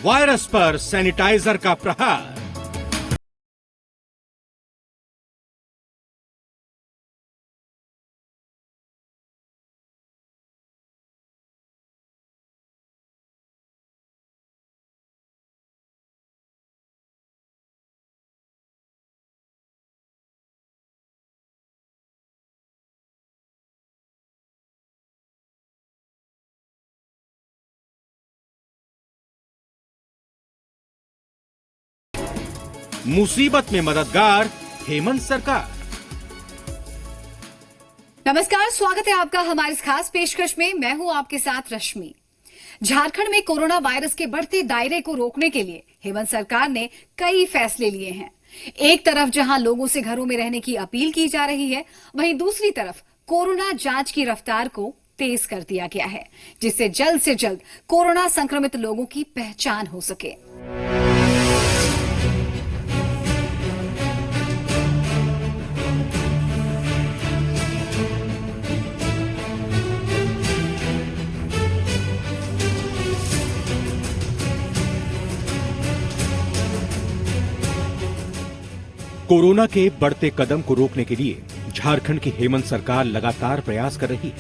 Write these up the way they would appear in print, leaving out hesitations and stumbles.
Virus पर sanitiser का प्रहार। मुसीबत में मददगार हेमंत सरकार। नमस्कार, स्वागत है आपका हमारे इस खास पेशकश में। मैं हूं आपके साथ रश्मि। झारखंड में कोरोना वायरस के बढ़ते दायरे को रोकने के लिए हेमंत सरकार ने कई फैसले लिए हैं। एक तरफ जहां लोगों से घरों में रहने की अपील की जा रही है, वहीं दूसरी तरफ कोरोना जांच की रफ्तार को तेज कर दिया गया है, जिससे जल्द से जल्द कोरोना संक्रमित लोगों की पहचान हो सके। कोरोना के बढ़ते कदम को रोकने के लिए झारखंड की हेमंत सरकार लगातार प्रयास कर रही है।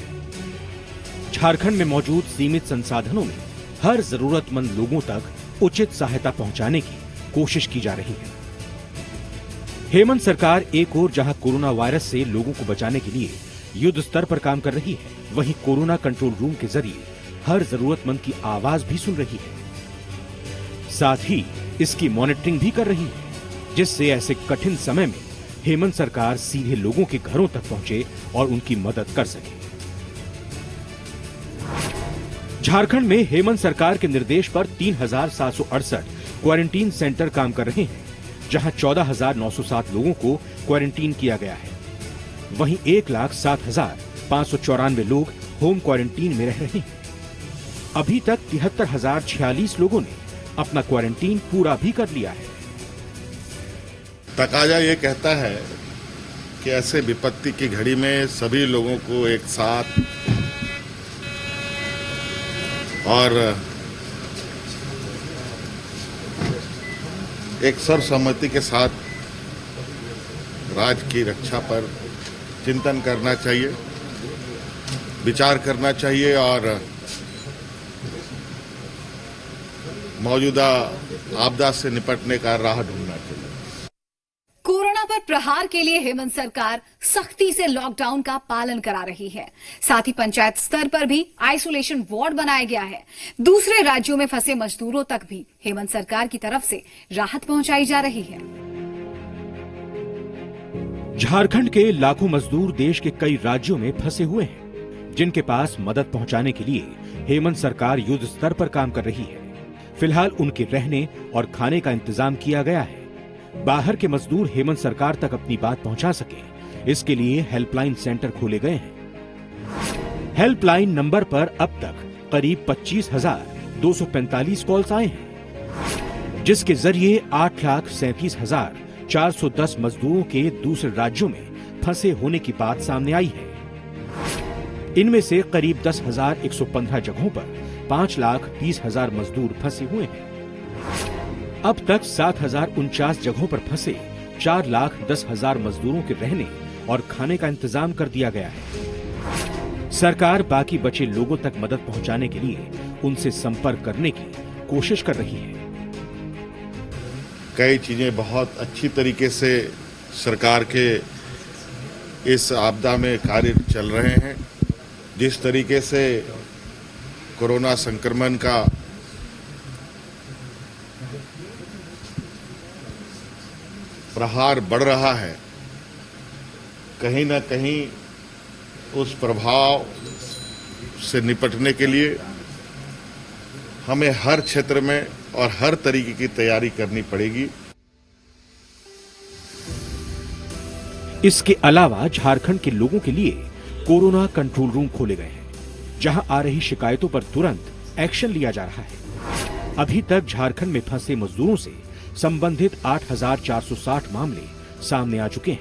झारखंड में मौजूद सीमित संसाधनों में हर जरूरतमंद लोगों तक उचित सहायता पहुंचाने की कोशिश की जा रही है। हेमंत सरकार एक ओर जहां कोरोना वायरस से लोगों को बचाने के लिए युद्ध स्तर पर काम कर रही है, वहीं कोरोना कंट्रोल रूम के जरिए हर जरूरतमंद की आवाज भी सुन रही है। साथ ही इसकी मॉनिटरिंग भी कर रही है, जिससे ऐसे कठिन समय में हेमंत सरकार सीधे लोगों के घरों तक पहुंचे और उनकी मदद कर सके। झारखंड में हेमंत सरकार के निर्देश पर 3,768 क्वारंटीन सेंटर काम कर रहे हैं, जहां 14,907 लोगों को क्वारंटीन किया गया है। वहीं 1,07,594 लोग होम क्वारंटीन में रह रहे हैं। अभी तक 73,046 लोगों ने अपना क्वारंटीन पूरा भी कर लिया है। तकाजा ये कहता है कि ऐसे विपत्ति की घड़ी में सभी लोगों को एक साथ और एक सर्वसम्मति के साथ राज्य की रक्षा पर चिंतन करना चाहिए, विचार करना चाहिए और मौजूदा आपदा से निपटने का राह ढूंढना चाहिए। कोरोना पर प्रहार के लिए हेमंत सरकार सख्ती से लॉकडाउन का पालन करा रही है। साथ ही पंचायत स्तर पर भी आइसोलेशन वार्ड बनाया गया है। दूसरे राज्यों में फंसे मजदूरों तक भी हेमंत सरकार की तरफ से राहत पहुंचाई जा रही है। झारखंड के लाखों मजदूर देश के कई राज्यों में फंसे हुए हैं, जिनके पास मदद पहुंचाने के लिए हेमंत सरकार युद्ध स्तर पर काम कर रही है। फिलहाल उनके रहने और खाने का इंतजाम किया गया है। बाहर के मजदूर हेमंत सरकार तक अपनी बात पहुंचा सके, इसके लिए हेल्पलाइन सेंटर खोले गए हैं। हेल्पलाइन नंबर पर अब तक करीब 25,245 कॉल्स आए हैं, जिसके जरिए 8,37,410 मजदूरों के दूसरे राज्यों में फंसे होने की बात सामने आई है। इनमें से करीब 10,115 जगहों पर 5,20,000 मजदूर फंसे हुए हैं। अब तक 7,049 जगहों पर फंसे 4,10,000 मजदूरों के रहने और खाने का इंतजाम कर दिया गया है। सरकार बाकी बचे लोगों तक मदद पहुंचाने के लिए उनसे संपर्क करने की कोशिश कर रही है। कई चीजें बहुत अच्छी तरीके से सरकार के इस आपदा में कार्य चल रहे हैं। जिस तरीके से कोरोना संक्रमण का प्रहार बढ़ रहा है, कहीं न कहीं उस प्रभाव से निपटने के लिए हमें हर क्षेत्र में और हर तरीके की तैयारी करनी पड़ेगी। इसके अलावा झारखंड के लोगों के लिए कोरोना कंट्रोल रूम खोले गए हैं, जहां आ रही शिकायतों पर तुरंत एक्शन लिया जा रहा है। अभी तक झारखंड में फंसे मजदूरों से संबंधित 8,460 मामले सामने आ चुके हैं,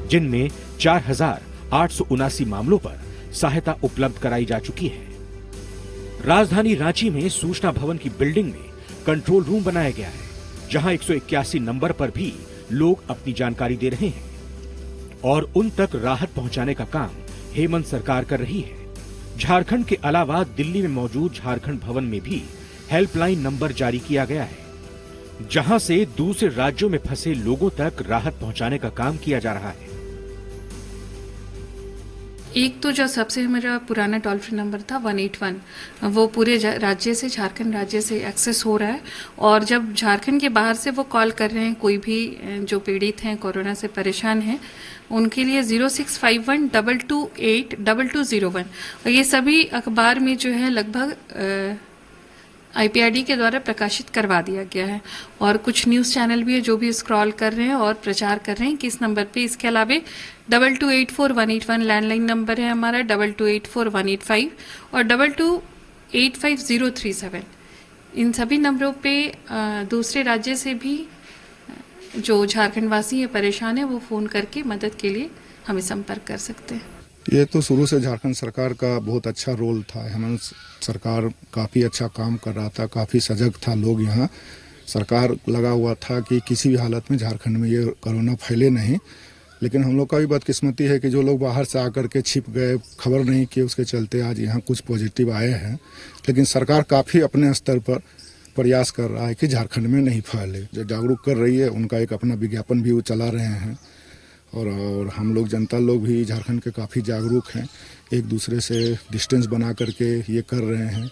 जिनमें 4,879 मामलों पर सहायता उपलब्ध कराई जा चुकी है। राजधानी रांची में सूचना भवन की बिल्डिंग में कंट्रोल रूम बनाया गया है, जहां 181 नंबर पर भी लोग अपनी जानकारी दे रहे हैं और उन तक राहत पहुंचाने का काम हेमंत सरकार कर रही है। झारखंड के अलावा दिल्ली में मौजूद झारखंड भवन में भी हेल्पलाइन नंबर जारी किया गया है, जहां से दूसरे राज्यों में फंसे लोगों तक राहत पहुंचाने का काम किया जा रहा है। एक तो जो सबसे मेरा पुराना टोल फ्री नंबर था 181, वो पूरे राज्य से, झारखंड राज्य से एक्सेस हो रहा है। और जब झारखंड के बाहर से वो कॉल कर रहे हैं, कोई भी जो पीड़ित हैं, कोरोना से परेशान हैं, उनके लिए 0651228201, और ये सभी अखबार में जो है लगभग IPRD के द्वारा प्रकाशित करवा दिया गया है। और कुछ न्यूज़ चैनल भी है जो भी स्क्रॉल कर रहे हैं और प्रचार कर रहे हैं कि इस नंबर पे। इसके अलावा 2284-181 लैंडलाइन नंबर है हमारा, 2284-185 और 2285-037। इन सभी नंबरों पे दूसरे राज्य से भी जो झारखंड वासी है, परेशान है, वो फ़ोन करके मदद के लिए हमें संपर्क कर सकते हैं। ये तो शुरू से झारखंड सरकार का बहुत अच्छा रोल था। हेमंत सरकार काफ़ी अच्छा काम कर रहा था, काफ़ी सजग था लोग। यहाँ सरकार लगा हुआ था कि किसी भी हालत में झारखंड में ये कोरोना फैले नहीं। लेकिन हम लोग का भी बदकिस्मती है कि जो लोग बाहर से आकर के छिप गए, खबर नहीं किए, उसके चलते आज यहाँ कुछ पॉजिटिव आए हैं। लेकिन सरकार काफ़ी अपने स्तर पर प्रयास कर रहा है कि झारखंड में नहीं फैले। जो जागरूक कर रही है, उनका एक अपना विज्ञापन भी वो चला रहे हैं। और हम लोग, जनता लोग भी झारखंड के काफ़ी जागरूक हैं, एक दूसरे से डिस्टेंस बना करके ये कर रहे हैं।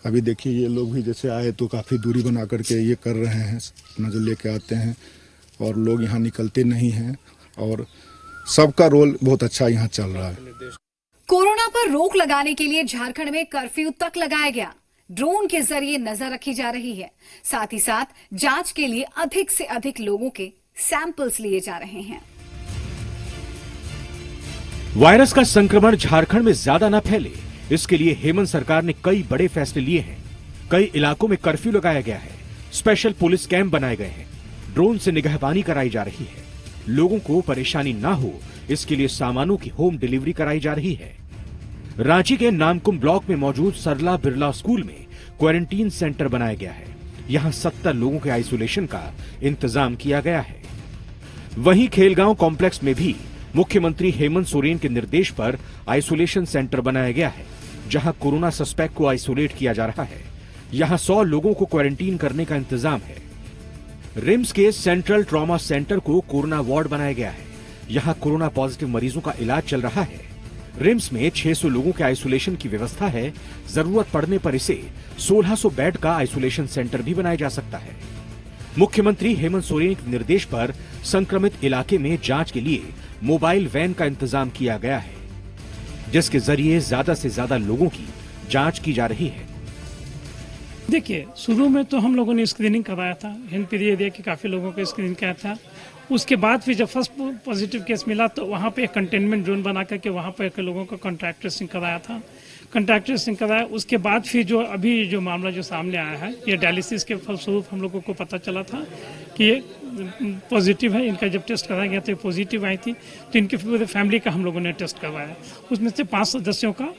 अभी देखिए, ये लोग भी जैसे आए तो काफ़ी दूरी बना करके ये कर रहे हैं, अपना जो लेके आते हैं, और लोग यहाँ निकलते नहीं हैं। और सबका रोल बहुत अच्छा यहाँ चल रहा है। कोरोना पर रोक लगाने के लिए झारखंड में कर्फ्यू तक लगाया गया। ड्रोन के जरिए नजर रखी जा रही है। साथ ही साथ जांच के लिए अधिक से अधिक लोगों के सैंपल्स लिए जा रहे हैं। वायरस का संक्रमण झारखंड में ज्यादा न फैले, इसके लिए हेमंत सरकार ने कई बड़े फैसले लिए हैं। कई इलाकों में कर्फ्यू लगाया गया है, स्पेशल पुलिस कैंप बनाए गए हैं, ड्रोन से निगहबानी कराई जा रही है। लोगों को परेशानी ना हो, इसके लिए सामानों की होम डिलीवरी कराई जा रही है। रांची के नामकुम ब्लॉक में मौजूद सरला बिरला स्कूल में क्वारंटीन सेंटर बनाया गया है। यहां 70 लोगों के आइसोलेशन का इंतजाम किया गया है। वहीं खेलगांव कॉम्प्लेक्स में भी मुख्यमंत्री हेमंत सोरेन के निर्देश पर आइसोलेशन सेंटर बनाया गया है, जहां कोरोना सस्पेक्ट को आइसोलेट किया जा रहा है। यहां 100 लोगों को क्वारंटीन करने का इंतजाम है। रिम्स के सेंट्रल ट्रॉमा सेंटर को कोरोना वार्ड बनाया गया है। यहां कोरोना पॉजिटिव मरीजों का इलाज चल रहा है। रिम्स में 600 लोगों के आइसोलेशन की व्यवस्था है। जरूरत पड़ने पर इसे 1600 बेड का आइसोलेशन सेंटर भी बनाया जा सकता है। मुख्यमंत्री हेमंत सोरेन के निर्देश पर संक्रमित इलाके में जांच के लिए मोबाइल वैन का इंतजाम किया गया है, जिसके जरिए ज्यादा से ज्यादा लोगों की जांच की जा रही है। देखिए, शुरू में तो हम लोगों ने स्क्रीनिंग करवाया था, हिंद पीरियड दे के काफ़ी लोगों को स्क्रीनिंग किया था। उसके बाद फिर जब फर्स्ट पॉजिटिव केस मिला तो वहाँ पे एक कंटेनमेंट जोन बना करके वहाँ पर लोगों को कॉन्टैक्ट ट्रेसिंग कराया था। कॉन्टैक्ट ट्रेसिंग कराया, उसके बाद फिर जो अभी जो मामला जो सामने आया है, ये डायलिसिस के फलस्वरूप हम लोगों को पता चला था कि ये पॉजिटिव है। इनका जब टेस्ट कराया गया तो पॉजिटिव आई थी, तो इनकी पूरे फैमिली का हम लोगों ने टेस्ट करवाया। उसमें से 5 सदस्यों का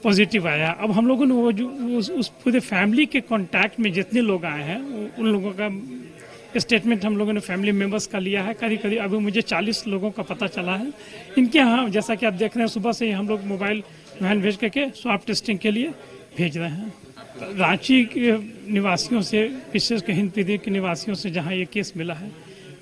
पॉजिटिव आया। अब हम लोगों ने वो जो उस पूरे फैमिली के कांटेक्ट में जितने लोग आए हैं, उन लोगों का स्टेटमेंट हम लोगों ने फैमिली मेंबर्स का लिया है। करीब अभी मुझे 40 लोगों का पता चला है। इनके यहाँ जैसा कि आप देख रहे हैं, सुबह से ही हम लोग मोबाइल वैन भेज करके स्वाब टेस्टिंग के लिए भेज रहे हैं। रांची के निवासियों से, विशेषकर हिंद पीढ़ी के निवासियों से जहाँ ये केस मिला है,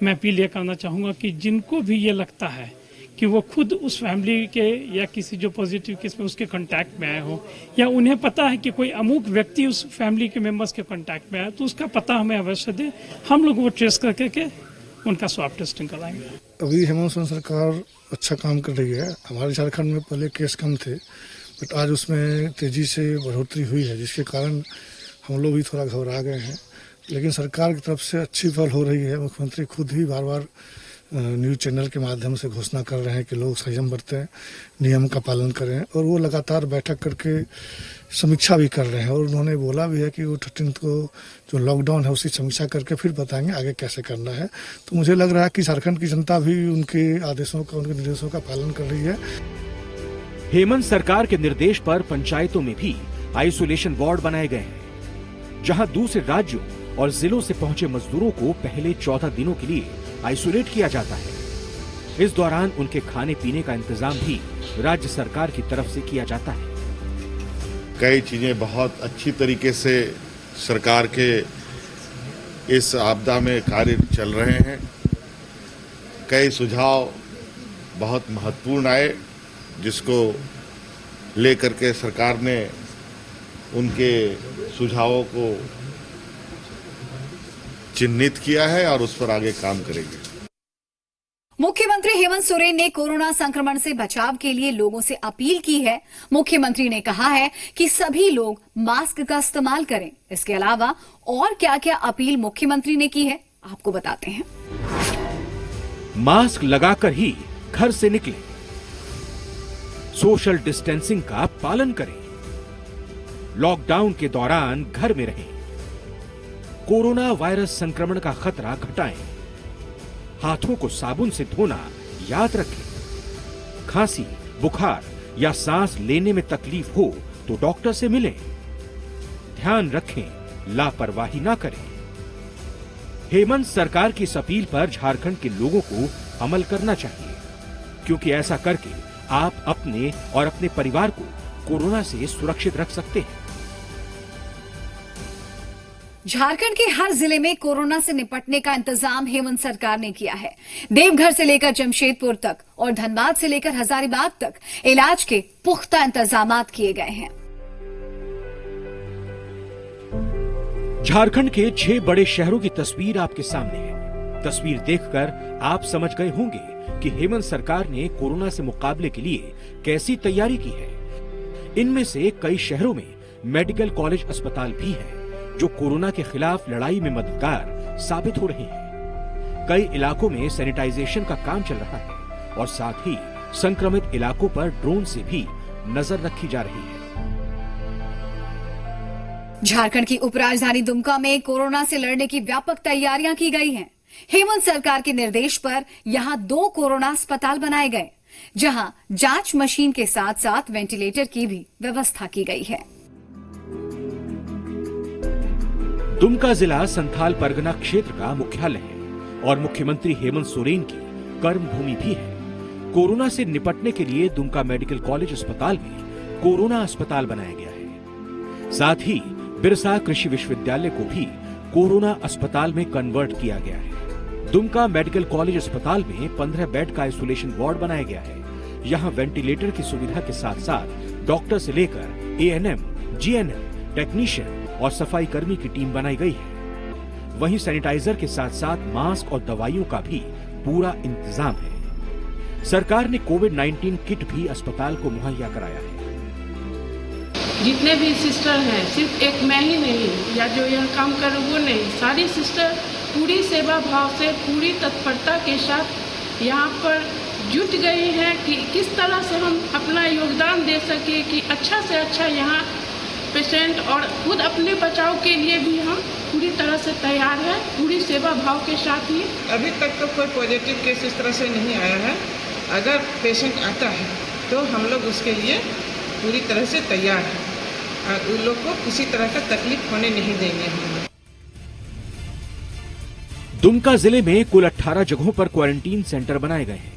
मैं अपील ये करना चाहूँगा कि जिनको भी ये लगता है कि वो खुद उस फैमिली के या किसी जो पॉजिटिव केस में उसके कांटेक्ट में आए हो, या उन्हें पता है कि कोई अमुक व्यक्ति उस फैमिली के मेंबर्स के कांटेक्ट में आया, तो उसका पता हमें अवश्य दें। हम लोग वो ट्रेस करके उनका स्वाब टेस्टिंग कराएंगे। अभी हेमंत सोरेन सरकार अच्छा काम कर रही है। हमारे झारखंड में पहले केस कम थे, बट आज उसमें तेजी से बढ़ोतरी हुई है, जिसके कारण हम लोग भी थोड़ा घबरा गए हैं। लेकिन सरकार की तरफ से अच्छी पहल हो रही है। मुख्यमंत्री खुद ही बार बार न्यूज़ चैनल के माध्यम से घोषणा कर रहे हैं कि लोग संयम बरतें, नियम का पालन करें, और वो लगातार बैठक करके समीक्षा भी कर रहे हैं। और उन्होंने बोला भी है कि वो 13 को जो लॉकडाउन है उसकी समीक्षा करके फिर बताएंगे आगे कैसे करना है। तो मुझे लग रहा है कि झारखंड की जनता भी उनके आदेशों का, उनके निर्देशों का पालन कर रही है। हेमंत सरकार के निर्देश पर पंचायतों में भी आइसोलेशन वार्ड बनाए गए हैं। जहां दूसरे राज्यों और जिलों से पहुंचे मजदूरों को पहले 14 दिनों के लिए आइसोलेट किया जाता है। इस दौरान उनके खाने पीने का इंतजाम भी राज्य सरकार की तरफ से किया जाता है। कई चीजें बहुत अच्छी तरीके से सरकार के इस आपदा में कार्य चल रहे हैं। कई सुझाव बहुत महत्वपूर्ण आए, जिसको लेकर के सरकार ने उनके सुझावों को चिन्हित किया है और उस पर आगे काम करेंगे। मुख्यमंत्री हेमंत सोरेन ने कोरोना संक्रमण से बचाव के लिए लोगों से अपील की है। मुख्यमंत्री ने कहा है कि सभी लोग मास्क का इस्तेमाल करें। इसके अलावा और क्या क्या अपील मुख्यमंत्री ने की है, आपको बताते हैं। मास्क लगाकर ही घर से निकलें, सोशल डिस्टेंसिंग का पालन करें, लॉकडाउन के दौरान घर में रहें, कोरोना वायरस संक्रमण का खतरा घटाएं, हाथों को साबुन से धोना याद रखें, खांसी, बुखार या सांस लेने में तकलीफ हो तो डॉक्टर से मिलें, ध्यान रखें, लापरवाही ना करें। हेमंत सरकार की इस अपील पर झारखंड के लोगों को अमल करना चाहिए, क्योंकि ऐसा करके आप अपने और अपने परिवार को कोरोना से सुरक्षित रख सकते हैं। झारखंड के हर जिले में कोरोना से निपटने का इंतजाम हेमंत सरकार ने किया है। देवघर से लेकर जमशेदपुर तक और धनबाद से लेकर हजारीबाग तक इलाज के पुख्ता इंतजामात किए गए हैं। झारखंड के 6 बड़े शहरों की तस्वीर आपके सामने है। तस्वीर देखकर आप समझ गए होंगे कि हेमंत सरकार ने कोरोना से मुकाबले के लिए कैसी तैयारी की है। इनमें से कई शहरों में मेडिकल कॉलेज अस्पताल भी हैं, जो कोरोना के खिलाफ लड़ाई में मददगार साबित हो रहे हैं। कई इलाकों में सैनिटाइजेशन का काम चल रहा है और साथ ही संक्रमित इलाकों पर ड्रोन से भी नजर रखी जा रही है। झारखंड की उपराजधानी दुमका में कोरोना से लड़ने की व्यापक तैयारियां की गई हैं। हेमंत सरकार के निर्देश पर यहां 2 कोरोना अस्पताल बनाए गए, जहां जांच मशीन के साथ साथ वेंटिलेटर की भी व्यवस्था की गई है। दुमका जिला संथाल परगना क्षेत्र का मुख्यालय है और मुख्यमंत्री हेमंत सोरेन की कर्मभूमि भी है। कोरोना से निपटने के लिए दुमका मेडिकल कॉलेज अस्पताल में कोरोना अस्पताल बनाया गया है। साथ ही बिरसा कृषि विश्वविद्यालय को भी कोरोना अस्पताल में कन्वर्ट किया गया है। दुमका मेडिकल कॉलेज अस्पताल में 15 बेड का आइसोलेशन वार्ड बनाया गया है। यहाँ वेंटिलेटर की सुविधा के साथ साथ डॉक्टर से लेकर ANM, GNM, टेक्नीशियन और सफाई कर्मी की टीम बनाई गई है। वहीं सैनिटाइजर के साथ साथ मास्क और दवाइयों का भी पूरा इंतजाम है। सरकार ने कोविड-19 किट भी अस्पताल को मुहैया कराया है। जितने भी सिस्टर हैं, सिर्फ एक मैं ही नहीं या जो यह काम कर वो नहीं, सारी सिस्टर पूरी सेवा भाव से, पूरी तत्परता के साथ यहाँ पर जुट गई हैं कि किस तरह से हम अपना योगदान दे सके कि अच्छा से अच्छा यहाँ पेशेंट और खुद अपने बचाव के लिए भी हम पूरी तरह से तैयार हैं, पूरी सेवा भाव के साथ ही। अभी तक तो कोई पॉजिटिव केस इस तरह से नहीं आया है। अगर पेशेंट आता है तो हम लोग उसके लिए पूरी तरह से तैयार हैं। उन लोग को किसी तरह का तकलीफ होने नहीं देंगे हम लोग। दुमका जिले में कुल 18 जगहों पर क्वारंटीन सेंटर बनाए गए हैं,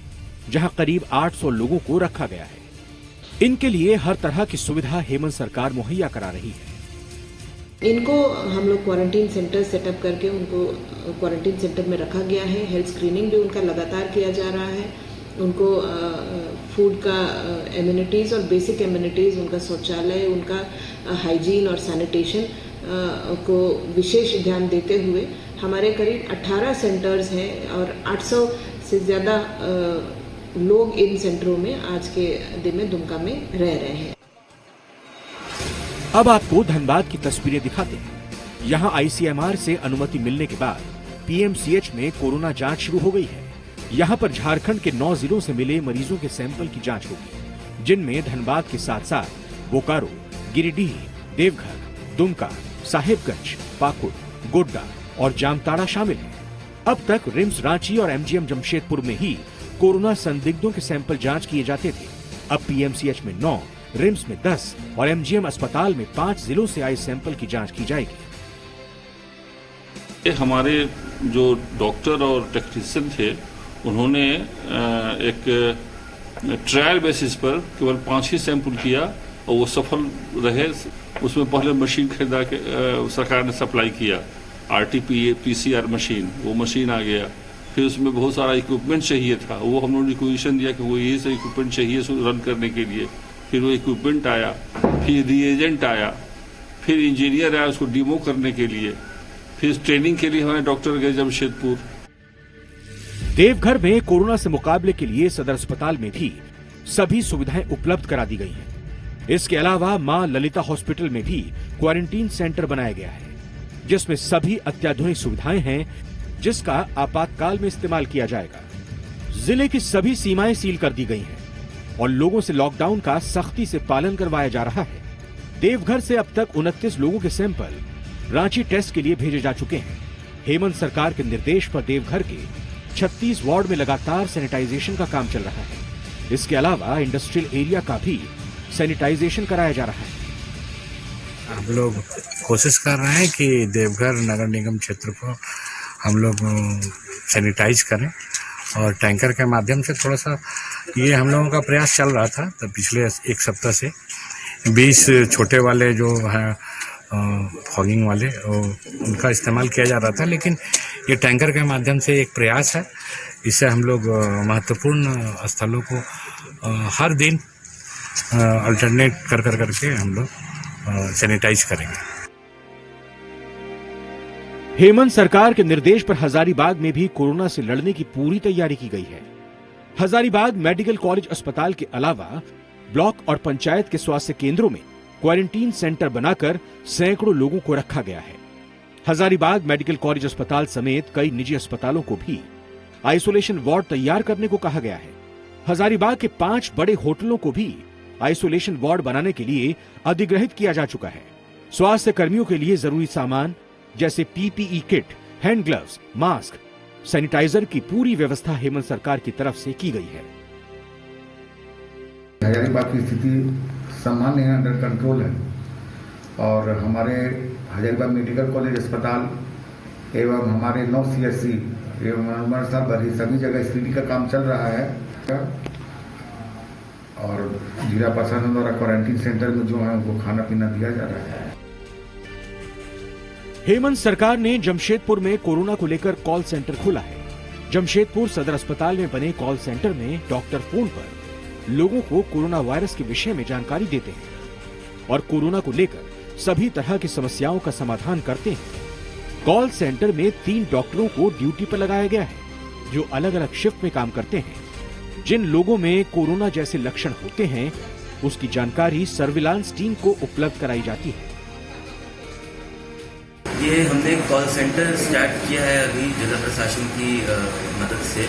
जहां करीब 800 लोगों को रखा गया है। इनके लिए हर तरह की सुविधा हेमंत सरकार मुहैया करा रही है। इनको हम लोग क्वारंटीन सेंटर सेटअप करके उनको क्वारंटीन सेंटर में रखा गया है। हेल्थ स्क्रीनिंग भी उनका लगातार किया जा रहा है। उनको फूड का एम्यूनिटीज़ और बेसिक एम्यूनिटीज़, उनका शौचालय, उनका हाइजीन और सैनिटेशन को विशेष ध्यान देते हुए हमारे करीब 18 सेंटर्स हैं और 800 से ज़्यादा लोग इन सेंटरों में आज के दिन में दुमका में रह रहे हैं। अब आपको धनबाद की तस्वीरें दिखाते हैं। यहाँ ICMR से अनुमति मिलने के बाद PMCH में कोरोना जांच शुरू हो गई है। यहाँ पर झारखंड के 9 जिलों से मिले मरीजों के सैंपल की जांच होगी, जिनमें धनबाद के साथ साथ बोकारो, गिरिडीह, देवघर, दुमका, साहिबगंज, पाकुड़, गोड्डा और जामताड़ा शामिल हैं। अब तक रिम्स रांची और MGM जमशेदपुर में ही कोरोना संदिग्धों के सैंपल जांच किए जाते थे। अब PMCH में 9, रिम्स में 10 और MGM अस्पताल में 5 जिलों से आए सैंपल की जांच की जाएगी। हमारे जो डॉक्टर और टेक्नीशियन थे उन्होंने एक ट्रायल बेसिस पर केवल 5 ही सैंपल किया और वो सफल रहे। उसमें पहले मशीन खरीदा के सरकार ने सप्लाई किया, RT-PCR मशीन, वो मशीन आ गया। फिर उसमें बहुत सारा इक्विपमेंट चाहिए था, वो हम लोगों ने रिक्वेशन दिया कि वो ये से इक्विपमेंट चाहिए रन करने के लिए। फिर वो इक्विपमेंट आया, फिर रिएजेंट आया, फिर इंजीनियर आया उसको डिमो करने के लिए, फिर ट्रेनिंग के लिए हमारे डॉक्टर गए जमशेदपुर। देवघर में कोरोना से मुकाबले के लिए सदर अस्पताल में भी सभी सुविधाएं उपलब्ध करा दी गई हैं। इसके अलावा मां ललिता हॉस्पिटल में भी क्वारंटीन सेंटर बनाया गया है, जिसमें सभी अत्याधुनिक सुविधाएं हैं, जिसका आपातकाल में इस्तेमाल किया जाएगा। जिले की सभी सीमाएं सील कर दी गई हैं और लोगों से लॉकडाउन का सख्ती से पालन करवाया जा रहा है। देवघर से अब तक 29 लोगों के सैंपल रांची टेस्ट के लिए भेजे जा चुके हैं। हेमंत सरकार के निर्देश पर देवघर के 36 वार्ड में लगातार सैनिटाइजेशन का काम चल रहा है। इसके अलावा इंडस्ट्रियल एरिया का भी सैनिटाइजेशन कराया जा रहा है। हम लोग कोशिश कर रहे हैं कि देवघर नगर निगम क्षेत्र को हम लोग सैनिटाइज करें और टैंकर के माध्यम से थोड़ा सा ये हम लोगों का प्रयास चल रहा था। तो पिछले 1 सप्ताह से 20 छोटे वाले जो हैं फॉगिंग वाले उनका इस्तेमाल किया जा रहा था, लेकिन ये टैंकर के माध्यम से एक प्रयास है। इससे हम लोग महत्वपूर्ण स्थलों को हर दिन अल्टरनेट करके हम लोग सैनिटाइज करेंगे। हेमंत सरकार के निर्देश पर हजारीबाग में भी कोरोना से लड़ने की पूरी तैयारी की गई है। हजारीबाग मेडिकल कॉलेज अस्पताल के अलावा ब्लॉक और पंचायत के स्वास्थ्य केंद्रों में क्वारंटीन सेंटर बनाकर सैकड़ों लोगों को रखा गया है। हजारीबाग मेडिकल कॉलेज अस्पताल समेत कई निजी अस्पतालों को भी आइसोलेशन वार्ड तैयार करने को कहा गया है। हजारीबाग के 5 बड़े होटलों को भी आइसोलेशन वार्ड बनाने के लिए अधिग्रहित किया जा चुका है। स्वास्थ्य कर्मियों के लिए जरूरी सामान जैसे PPE kit, hand gloves, mask, sanitizer की पूरी व्यवस्था हेमंत सरकार की तरफ से की गई है। हजारीबाग की स्थिति सामान्य है, अंडर कंट्रोल है और हमारे हजारीबाग मेडिकल कॉलेज अस्पताल एवं हमारे 9 CSC एवं अमृतसर भरी सभी जगह स्क्रीनिंग का काम चल रहा है और जिला प्रशासन द्वारा क्वारंटीन सेंटर में जो है उनको खाना पीना दिया जा रहा है। हेमंत सरकार ने जमशेदपुर में कोरोना को लेकर कॉल सेंटर खोला है। जमशेदपुर सदर अस्पताल में बने कॉल सेंटर में डॉक्टर फोन पर लोगों को कोरोना वायरस के विषय में जानकारी देते हैं और कोरोना को लेकर सभी तरह की समस्याओं का समाधान करते हैं। कॉल सेंटर में 3 डॉक्टरों को ड्यूटी पर लगाया गया है, जो अलग अलग शिफ्ट में काम करते हैं। जिन लोगों में कोरोना जैसे लक्षण होते हैं, उसकी जानकारी सर्विलांस टीम को उपलब्ध कराई जाती है। ये हमने कॉल सेंटर स्टार्ट किया है अभी जिला प्रशासन की मदद से,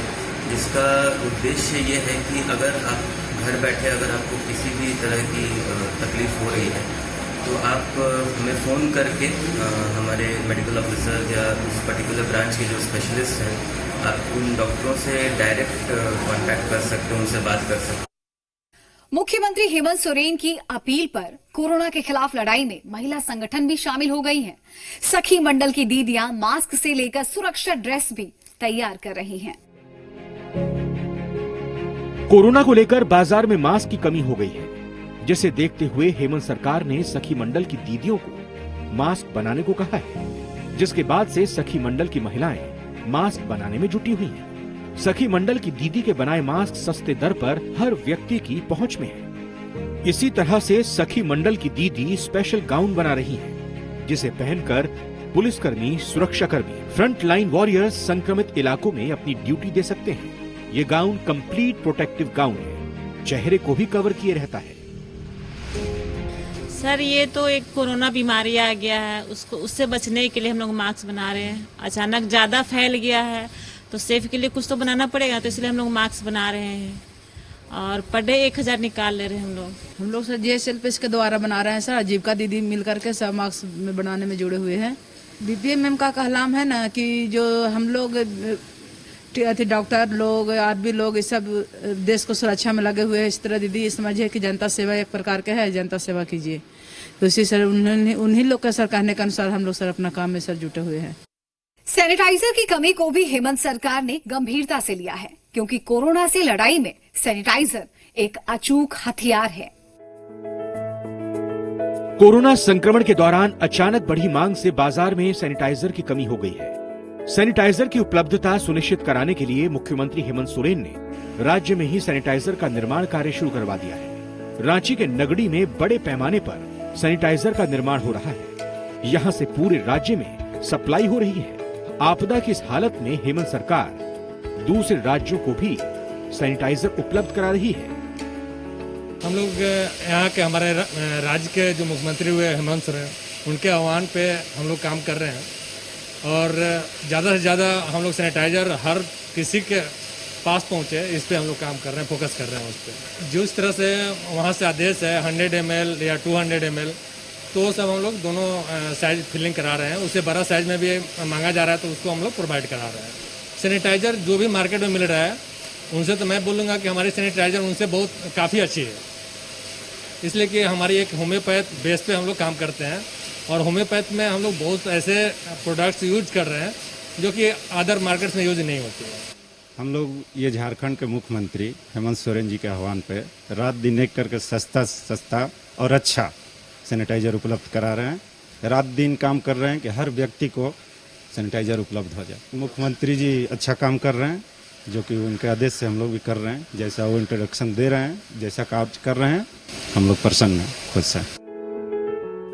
जिसका उद्देश्य ये है कि अगर आप घर बैठे अगर आपको किसी भी तरह की तकलीफ हो रही है तो आप हमें फ़ोन करके हमारे मेडिकल ऑफिसर या उस पर्टिकुलर ब्रांच के जो स्पेशलिस्ट हैं, आप उन डॉक्टरों से डायरेक्ट कांटेक्ट कर सकते हैं, उनसे बात कर सकते हैं। मुख्यमंत्री हेमंत सोरेन की अपील पर कोरोना के खिलाफ लड़ाई में महिला संगठन भी शामिल हो गई हैं। सखी मंडल की दीदियां मास्क से लेकर सुरक्षा ड्रेस भी तैयार कर रही हैं। कोरोना को लेकर बाजार में मास्क की कमी हो गई है, जिसे देखते हुए हेमंत सरकार ने सखी मंडल की दीदियों को मास्क बनाने को कहा है, जिसके बाद से सखी मंडल की महिलाएं मास्क बनाने में जुटी हुई हैं। सखी मंडल की दीदी के बनाए मास्क सस्ते दर पर हर व्यक्ति की पहुंच में है। इसी तरह से सखी मंडल की दीदी स्पेशल गाउन बना रही हैं, जिसे पहनकर पुलिसकर्मी, सुरक्षाकर्मी, फ्रंट लाइन वॉरियर्स संक्रमित इलाकों में अपनी ड्यूटी दे सकते हैं। ये गाउन कंप्लीट प्रोटेक्टिव गाउन है, चेहरे को भी कवर किए रहता है। सर, ये तो एक कोरोना बीमारी आ गया है, उससे बचने के लिए हम लोग मास्क बना रहे हैं। अचानक ज्यादा फैल गया है तो सेफ के लिए कुछ तो बनाना पड़ेगा, तो इसलिए हम लोग मास्क बना रहे हैं और पर डे 1000 निकाल ले रहे हैं हम लोग। सर JSLPS के द्वारा बना रहे हैं सर। आजीविका दीदी मिल करके सब मास्क में बनाने में जुड़े हुए हैं। BPM मैम का कहलाम है ना कि जो हम लोग डॉक्टर लोग, आदमी लोग, ये सब देश को सुरक्षा में लगे हुए हैं। इस तरह दीदी समझिए कि जनता सेवा एक प्रकार का है, जनता सेवा कीजिए। तो इसी सर उन्हीं लोग का सर कहने के अनुसार हम लोग सर अपना काम में सर जुटे हुए हैं। सैनिटाइजर की कमी को भी हेमंत सरकार ने गंभीरता से लिया है, क्योंकि कोरोना से लड़ाई में सैनिटाइजर एक अचूक हथियार है। कोरोना संक्रमण के दौरान अचानक बढ़ी मांग से बाजार में सैनिटाइजर की कमी हो गई है। सैनिटाइजर की उपलब्धता सुनिश्चित कराने के लिए मुख्यमंत्री हेमंत सोरेन ने राज्य में ही सैनिटाइजर का निर्माण कार्य शुरू करवा दिया है। रांची के नगड़ी में बड़े पैमाने पर सैनिटाइजर का निर्माण हो रहा है। यहां से पूरे राज्य में सप्लाई हो रही है। आपदा की इस हालत में हेमंत सरकार दूसरे राज्यों को भी सैनिटाइजर उपलब्ध करा रही है। हम लोग यहाँ के हमारे राज्य के जो मुख्यमंत्री हुए हेमंत सोरेन, उनके आह्वान पे हम लोग काम कर रहे हैं और ज़्यादा से ज़्यादा हम लोग सैनिटाइजर हर किसी के पास पहुँचे, इस पे हम लोग काम कर रहे हैं, फोकस कर रहे हैं उस पर। जिस तरह से वहाँ से आदेश है 100 ml या 200 ml, तो सब हम लोग दोनों साइज फिलिंग करा रहे हैं। उससे बड़ा साइज में भी मांगा जा रहा है तो उसको हम लोग प्रोवाइड करा रहे हैं। सैनिटाइजर जो भी मार्केट में मिल रहा है उनसे तो मैं बोलूँगा कि हमारी सैनिटाइजर उनसे बहुत काफ़ी अच्छी है, इसलिए कि हमारी एक होम्योपैथ बेस पे हम लोग काम करते हैं और होम्योपैथ में हम लोग बहुत ऐसे प्रोडक्ट्स यूज कर रहे हैं जो कि अदर मार्केट्स में यूज नहीं होती है। हम लोग ये झारखंड के मुख्यमंत्री हेमंत सोरेन जी के आह्वान पे रात दिन एक करके सस्ता और अच्छा सैनिटाइजर उपलब्ध करा रहे हैं। रात दिन काम कर रहे हैं कि हर व्यक्ति को सैनिटाइजर उपलब्ध हो जाए। मुख्यमंत्री जी अच्छा काम कर रहे हैं, जो कि उनके आदेश से हम लोग भी कर रहे हैं। जैसा वो इंट्रोडक्शन दे रहे हैं, जैसा कार्य कर रहे हैं, हम लोग प्रसन्न हैं, खुश हैं।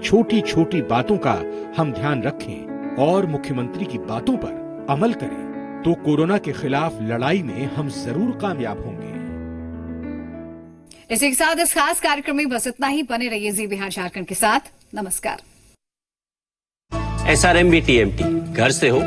छोटी छोटी बातों का हम ध्यान रखें और मुख्यमंत्री की बातों पर अमल करें तो कोरोना के खिलाफ लड़ाई में हम जरूर कामयाब होंगे। इसी के साथ इस खास कार्यक्रम में बस इतना ही। बने रहिए जी बिहार झारखंड के साथ। नमस्कार। SRMB TMT, घर से हो